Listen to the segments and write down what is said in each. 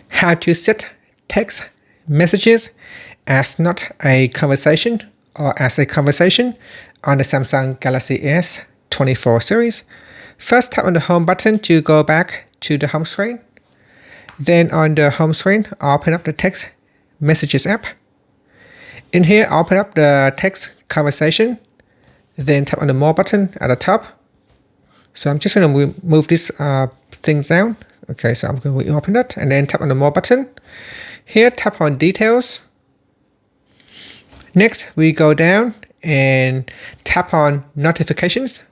How to set text messages as not a conversation or as a conversation on the Samsung Galaxy S24 series. First, tap on the home button to go back to the home screen. Then on the home screen, open up the text messages app. In here, open up the text conversation. Then tap on the more button at the top. So I'm just going to move these things down. Okay, so I'm going to open it and then tap on the more button. Here, tap on details. Next, we go down and tap on notifications.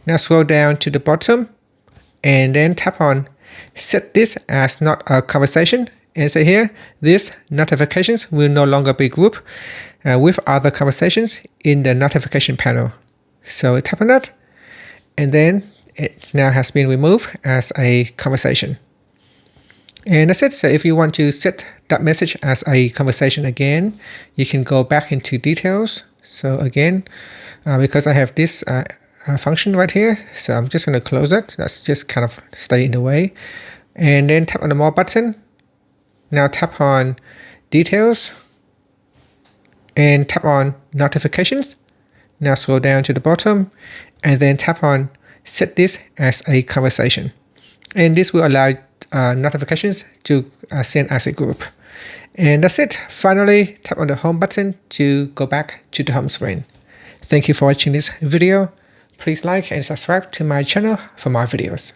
Now scroll down to the bottom and then tap on set this as not a conversation. And so here, these notifications will no longer be grouped with other conversations in the notification panel. So tap on that and then it now has been removed as a conversation. And that's it. So if you want to set that message as a conversation again, you can go back into details. So again, because I have this function right here, so I'm just going to close it. That's just kind of stay in the way. And then tap on the more button. Now tap on details and tap on notifications. Now scroll down to the bottom and then tap on set this as a conversation. And this will allow notifications to send as a group. And that's it. Finally, tap on the home button to go back to the home screen. Thank you for watching this video. Please like and subscribe to my channel for more videos.